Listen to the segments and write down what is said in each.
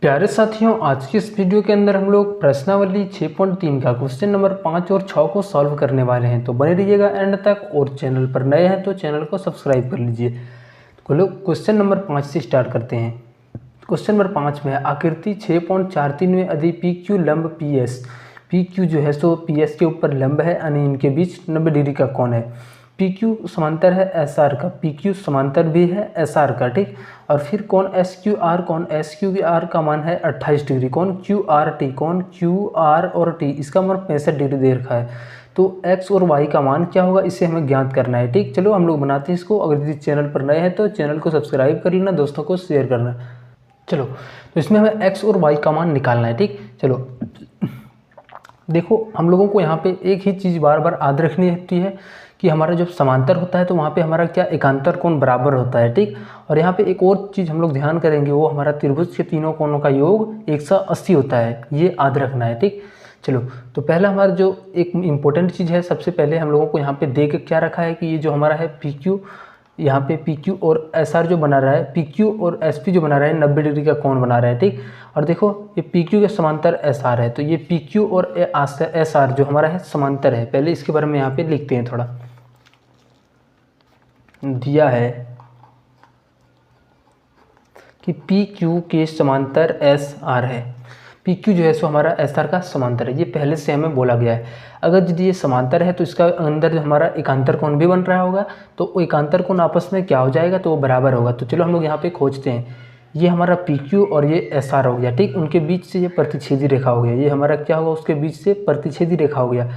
प्यारे साथियों, आज की इस वीडियो के अंदर हम लोग प्रश्नावली 6.3 का क्वेश्चन नंबर 5 और 6 को सॉल्व करने वाले हैं। तो बने रहिएगा एंड तक, और चैनल पर नए हैं तो चैनल को सब्सक्राइब कर लीजिए। तो लोग क्वेश्चन नंबर 5 से स्टार्ट करते हैं। क्वेश्चन नंबर 5 में आकृति 6.43 में यदि पी क्यू लंब पी एस, पी क्यू जो है सो पी एस के ऊपर लंब है यानी इनके बीच 90 डिग्री का कोण है। पी क्यू समांतर है एस आर का, पी क्यू समांतर भी है एस आर का, ठीक। और फिर कौन एस क्यू आर, कौन एस क्यू आर का मान है 28 डिग्री, कौन क्यू आर टी, कौन क्यू आर और टी इसका मान 65 डिग्री दे रखा है। तो x और y का मान क्या होगा इसे हमें ज्ञात करना है, ठीक। चलो हम लोग बनाते हैं इसको। अगर यदि चैनल पर नए हैं तो चैनल को सब्सक्राइब कर लेना, दोस्तों को शेयर करना। चलो तो इसमें हमें x और y का मान निकालना है, ठीक। चलो देखो, हम लोगों को यहाँ पे एक ही चीज़ बार बार याद रखनी होती है कि हमारा जब समांतर होता है तो वहाँ पे हमारा क्या एकांतर कोण बराबर होता है, ठीक। और यहाँ पे एक और चीज़ हम लोग ध्यान करेंगे, वो हमारा त्रिभुज के तीनों कोणों का योग 180 होता है, ये याद रखना है, ठीक। चलो तो पहला हमारा जो एक इम्पोर्टेंट चीज़ है, सबसे पहले हम लोगों को यहाँ पे दे के क्या रखा है कि ये जो हमारा है पी क्यू, यहाँ पे पी क्यू और एस आर जो बना रहा है, पी क्यू और एस पी जो बना रहा है 90 डिग्री का कोण बना रहा है, ठीक। और देखो ये पी क्यू के समांतर एस आर है, तो ये पी क्यू और एस आर जो हमारा है समांतर है। पहले इसके बारे में यहाँ पे लिखते हैं, थोड़ा दिया है कि पी क्यू के समांतर एस आर है, पी क्यू जो है सो हमारा एस आर का समांतर है, ये पहले से हमें बोला गया है। अगर यदि ये समांतर है तो इसका अंदर जो हमारा एकांतर कोण भी बन रहा होगा, तो वो एकांतर कोण आपस में क्या हो जाएगा, तो वो बराबर होगा। तो चलो हम लोग यहाँ पे खोजते हैं। ये हमारा पी क्यू और ये एस आर हो गया, ठीक। उनके बीच से ये प्रतिच्छेदी रेखा हो गया, ये हमारा क्या होगा, उसके बीच से प्रतिच्छेदी रेखा हो गया।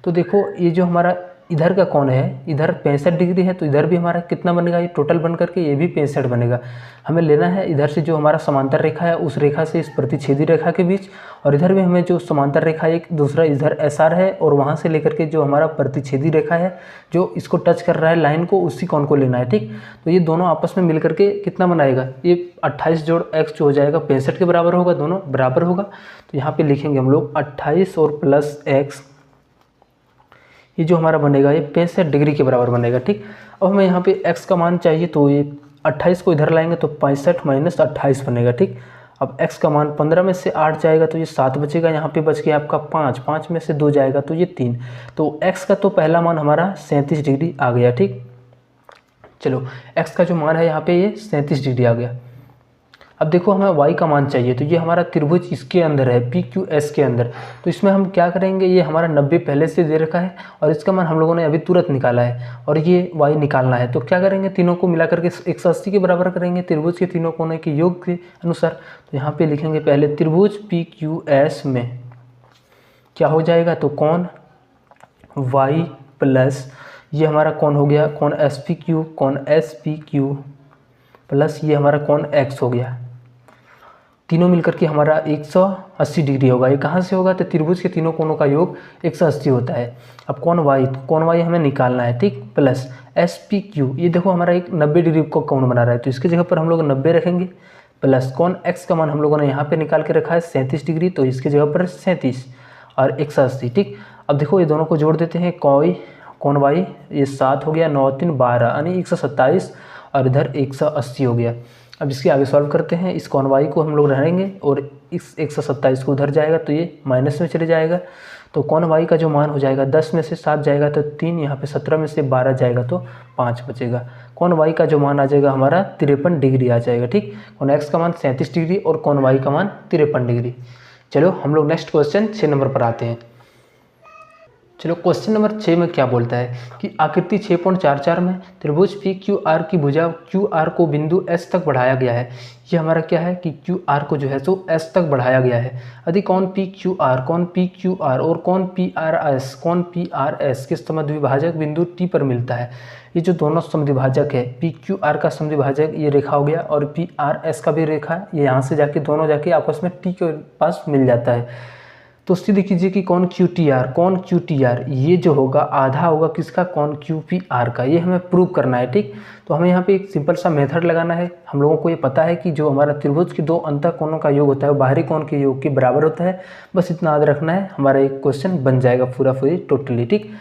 तो देखो ये जो हमारा इधर का कोण है, इधर 65 डिग्री है, तो इधर भी हमारा कितना बनेगा, ये टोटल बन करके ये भी 65 बनेगा। हमें लेना है इधर से जो हमारा समांतर रेखा है उस रेखा से इस प्रतिच्छेदी रेखा के बीच, और इधर भी हमें जो समांतर रेखा एक दूसरा इधर एस आर है, और वहाँ से लेकर के जो हमारा प्रतिच्छेदी रेखा है जो इसको टच कर रहा है लाइन को, उसी कोण को लेना है, ठीक। तो ये दोनों आपस में मिल करके कितना बनाएगा, ये 28 जोड़ x जो हो जाएगा 65 के बराबर होगा, दोनों बराबर होगा। तो यहाँ पे लिखेंगे हम लोग 28 और प्लस x, ये जो हमारा बनेगा ये 65 डिग्री के बराबर बनेगा, ठीक। अब हमें यहाँ पे x का मान चाहिए, तो ये 28 को इधर लाएंगे तो 65 माइनस 28 बनेगा, ठीक। अब x का मान 15 में से 8 जाएगा तो ये 7 बचेगा, यहाँ पे बच गया आपका 5, 5 में से 2 जाएगा तो ये 3। तो x का तो पहला मान हमारा 37 डिग्री आ गया, ठीक। चलो x का जो मान है यहाँ पे ये 37 डिग्री आ गया। अब देखो हमें y का मान चाहिए, तो ये हमारा त्रिभुज इसके अंदर है, पी क्यू एस के अंदर। तो इसमें हम क्या करेंगे, ये हमारा 90 पहले से दे रखा है और इसका मान हम लोगों ने अभी तुरंत निकाला है, और ये y निकालना है। तो क्या करेंगे, तीनों को मिला करके 180 के बराबर करेंगे त्रिभुज के तीनों कोनों के योग के अनुसार। तो यहाँ पे लिखेंगे पहले त्रिभुज पी क्यू एस में क्या हो जाएगा, तो कोण y प्लस ये हमारा कोण हो गया कोण एस पी क्यू, कोण एस पी क्यू प्लस ये हमारा कोण x हो गया, तीनों मिलकर के हमारा 180 डिग्री होगा। ये कहाँ से होगा, तो त्रिभुज के तीनों कोणों का योग 180 होता है। अब कोण y हमें निकालना है, ठीक। प्लस एस पी क्यू, ये देखो हमारा एक 90 डिग्री को कोण बना रहा है, तो इसकी जगह पर हम लोग 90 रखेंगे। प्लस कोण x का मान हम लोगों ने यहाँ पे निकाल के रखा है 37 डिग्री, तो इसकी जगह पर 37 और 180, ठीक। अब देखो ये दोनों को जोड़ देते हैं, कोण y ये 7 हो गया, 9 3 12 यानी 127 और इधर 180 हो गया। अब इसके आगे सॉल्व करते हैं। इस कोण y को हम लोग रहेंगे और इस 127 को उधर जाएगा तो ये माइनस में चले जाएगा। तो कोण y का जो मान हो जाएगा 10 में से 7 जाएगा तो 3, यहाँ पे 17 में से 12 जाएगा तो 5 बचेगा। कोण y का जो मान आ जाएगा हमारा 53 डिग्री आ जाएगा, ठीक। कोण x का मान 37 डिग्री और कोण y का मान 53 डिग्री। चलो हम लोग नेक्स्ट क्वेश्चन 6 नंबर पर आते हैं। चलो क्वेश्चन नंबर 6 में क्या बोलता है कि आकृति 6.44 में त्रिभुज पी क्यू आर की भुजा क्यू आर को बिंदु एस तक बढ़ाया गया है। ये हमारा क्या है कि क्यू आर को जो है तो एस तक बढ़ाया गया है। यदि कौन पी क्यू आर, कौन पी क्यू आर और कौन पी आर एस, कौन पी आर एस के समद्विभाजक बिंदु टी पर मिलता है। ये जो दोनों समद्विभाजक है, पी क्यू आर का समद्विभाजक ये रेखा हो गया और पी आर एस का भी रेखा, ये यहाँ से जाके दोनों जाके आपस में टी के पास मिल जाता है। तो सिद्ध कीजिए कि कौन क्यू टी आर ये जो होगा आधा होगा किसका, कौन क्यू पी आर का। ये हमें प्रूव करना है, ठीक। तो हमें यहाँ पे एक सिंपल सा मेथड लगाना है। हम लोगों को ये पता है कि जो हमारा त्रिभुज के दो अंतः कोणों का योग होता है वो बाहरी कोण के योग के बराबर होता है। बस इतना याद रखना है, हमारा एक क्वेश्चन बन जाएगा पूरा टोटली, ठीक।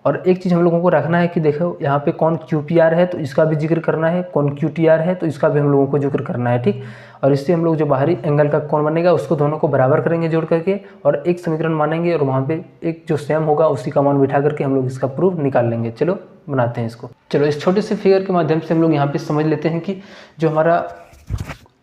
और एक चीज़ हम लोगों को रखना है कि देखो यहाँ पे कौन QPR है तो इसका भी जिक्र करना है, कौन QTR है तो इसका भी हम लोगों को जिक्र करना है, ठीक। और इससे हम लोग जो बाहरी एंगल का कौन बनेगा उसको दोनों को बराबर करेंगे जोड़ करके और एक समीकरण मानेंगे और वहाँ पे एक जो सेम होगा उसी का मान बिठा करके हम लोग इसका प्रूफ निकाल लेंगे। चलो बनाते हैं इसको। चलो इस छोटे से फिगर के माध्यम से हम लोग यहाँ पे समझ लेते हैं कि जो हमारा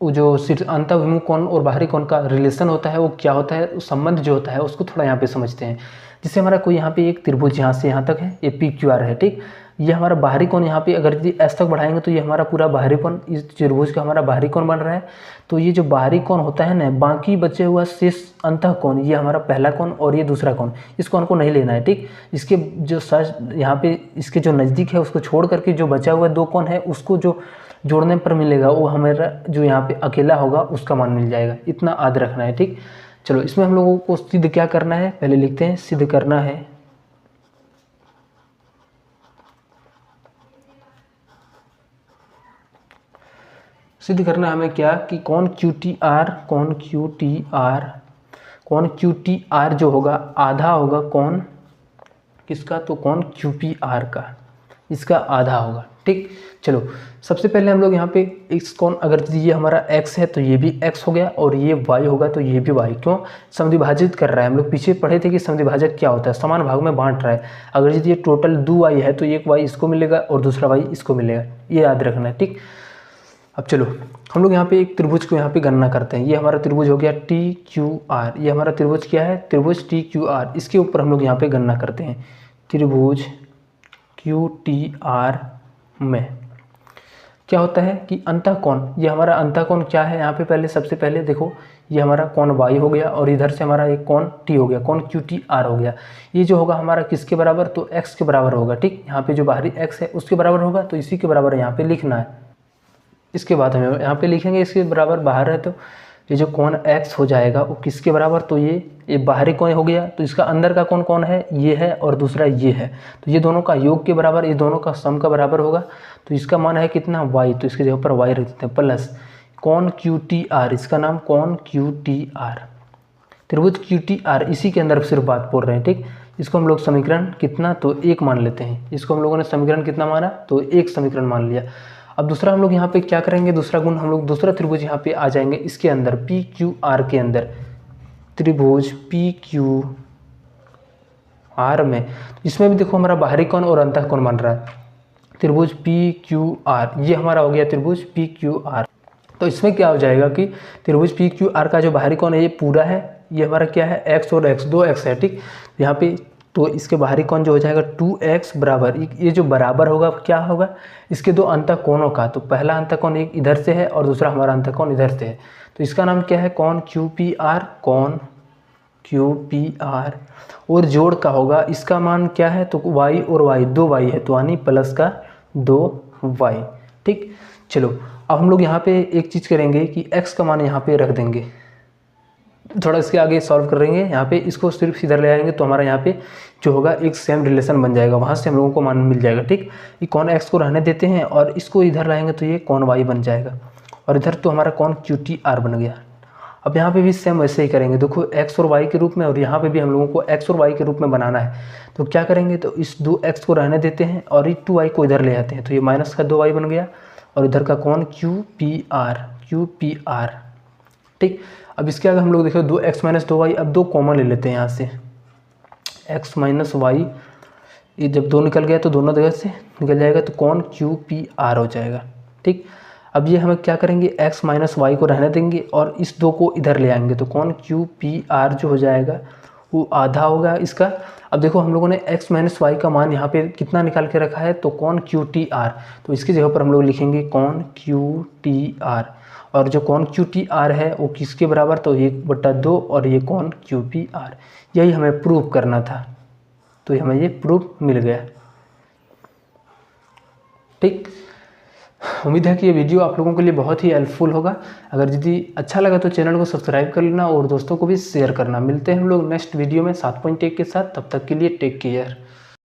जो अंतःविमुख कोण और बाहरी कोण का रिलेशन होता है वो क्या होता है, उस संबंध जो होता है उसको थोड़ा यहाँ पे समझते हैं। जिससे हमारा कोई यहाँ पे एक त्रिभुज यहाँ से यहाँ तक है, ये PQR है, ठीक। ये हमारा बाहरी कोण यहाँ पे अगर यदि S तक बढ़ाएंगे तो ये हमारा पूरा बाहरी कोण, इस त्रिभुज का हमारा बाहरी कोण बन रहा है। तो ये जो बाहरी कोण होता है ना, बाकी बचे हुआ शेष अंतः कोण, ये हमारा पहला कोण और ये दूसरा कोण, इस कोण को नहीं लेना है, ठीक। इसके जो यहाँ पे इसके जो नज़दीक है उसको छोड़ करके जो बचा हुआ 2 कोण है उसको जो जोड़ने पर मिलेगा वो हमारा जो यहाँ पे अकेला होगा उसका मान मिल जाएगा। इतना याद रखना है, ठीक। चलो इसमें हम लोगों को सिद्ध क्या करना है, पहले लिखते हैं। सिद्ध करना है हमें क्या कि कौन QTR जो होगा आधा होगा कौन किसका, तो कौन QPR का, इसका आधा होगा, ठीक। चलो सबसे पहले हम लोग यहाँ पे x कौन, अगर ये हमारा x है तो ये भी x हो गया और ये y होगा तो ये भी y, क्यों समद्विभाजित कर रहा है। हम लोग पीछे पढ़े थे कि समद्विभाजक क्या होता है, समान भाग में बांट रहा है। अगर यदि ये टोटल 2 y है तो एक y इसको मिलेगा और दूसरा y इसको मिलेगा, ये याद रखना है, ठीक। अब चलो हम लोग यहाँ पे एक त्रिभुज को यहाँ पे गणना करते हैं। ये हमारा त्रिभुज हो गया TQR, ये हमारा त्रिभुज क्या है, त्रिभुज TQR। इसके ऊपर हम लोग यहाँ पे गणना करते हैं त्रिभुज QTR में क्या होता है कि अंतःकोण, ये हमारा अंतःकोण क्या है यहाँ पे, पहले सबसे पहले देखो ये हमारा कोण y हो गया और इधर से हमारा एक कोण t हो गया, कोण QTR हो गया। ये जो होगा हमारा किसके बराबर, तो x के बराबर होगा, ठीक। यहाँ पे जो बाहरी x है उसके बराबर होगा तो इसी के बराबर यहाँ पे लिखना है। इसके बाद हमें यहाँ पे लिखेंगे इसके बराबर बाहर है तो ये जो कोण x हो जाएगा वो किसके बराबर, तो ये बाहरी कोण हो गया तो इसका अंदर का कोण कौन है, ये है और दूसरा ये है तो ये दोनों का योग के बराबर, ये दोनों का सम का बराबर होगा। तो इसका मान है कितना y, तो इसके जगह पर y रख देते हैं प्लस कोण QTR, इसका नाम कोण QTR, त्रिभुज QTR, इसी के अंदर सिर्फ बात बोल रहे हैं, ठीक। इसको हम लोग समीकरण कितना, तो 1 मान लेते हैं। इसको हम लोगों ने समीकरण कितना माना, तो 1 समीकरण मान लिया। अब दूसरा हम लोग यहाँ पे क्या करेंगे, दूसरा गुण हम लोग दूसरा त्रिभुज यहाँ पे आ जाएंगे इसके अंदर PQR के अंदर, त्रिभुज PQR में। इसमें भी देखो हमारा बाहरी कोण और अंतः कोण बन रहा है, त्रिभुज PQR, ये हमारा हो गया त्रिभुज PQR। तो इसमें क्या हो जाएगा कि त्रिभुज PQR का जो बाहरी कोण है ये पूरा है, ये हमारा क्या है x और x, 2x है, ठीक। यहाँ पे तो इसके बाहरी कोण जो हो जाएगा 2x बराबर, ये जो बराबर होगा क्या होगा, इसके 2 अंतः कोणों का। तो पहला अंतः कोण एक इधर से है और दूसरा हमारा अंतः कोण इधर से है, तो इसका नाम क्या है, कोण QPR, कोण QPR। और जोड़ का होगा, इसका मान क्या है, तो y और y, 2y है तो यानी प्लस का 2y, ठीक। चलो अब हम लोग यहाँ पे एक चीज़ करेंगे कि x का मान यहाँ पे रख देंगे, थोड़ा इसके आगे सॉल्व करेंगे। यहाँ पे इसको सिर्फ इधर ले आएंगे तो हमारा यहाँ पे जो होगा एक सेम रिलेशन बन जाएगा, वहाँ से हम लोगों को मान मिल जाएगा, ठीक। ये कोण x को रहने देते हैं और इसको इधर लाएंगे तो ये कोण y बन जाएगा और इधर तो हमारा कोण QTR बन गया। अब यहाँ पे भी सेम वैसे ही करेंगे, देखो x और y के रूप में, और यहाँ पे भी हम लोगों को x और y के रूप में बनाना है। तो क्या करेंगे, तो इस 2x को रहने देते हैं और इस 2y को इधर ले आते हैं तो ये माइनस का 2y बन गया और इधर का कोण QPR, ठीक। अब इसके आगे हम लोग देखो 2x माइनस 2y, अब 2 कॉमन ले लेते हैं यहाँ से, x माइनस वाई, ये जब 2 निकल गया तो दोनों जगह से निकल जाएगा तो कोण QPR हो जाएगा, ठीक। अब ये हम क्या करेंगे, x माइनस वाई को रहने देंगे और इस 2 को इधर ले आएंगे तो कोण QPR जो हो जाएगा वो आधा होगा इसका। अब देखो हम लोगों ने x माइनस वाई का मान यहाँ पे कितना निकाल के रखा है, तो कोण QTR, तो इसकी जगह पर हम लोग लिखेंगे कोण QTR। और जो कोण QTR है वो किसके बराबर, तो 1/2 और ये कोण QPR, यही हमें प्रूव करना था तो हमें ये प्रूफ मिल गया, ठीक। उम्मीद है कि ये वीडियो आप लोगों के लिए बहुत ही हेल्पफुल होगा। अगर यदि अच्छा लगा तो चैनल को सब्सक्राइब कर लेना और दोस्तों को भी शेयर करना। मिलते हैं हम लोग नेक्स्ट वीडियो में 7.1 के साथ, तब तक के लिए टेक केयर।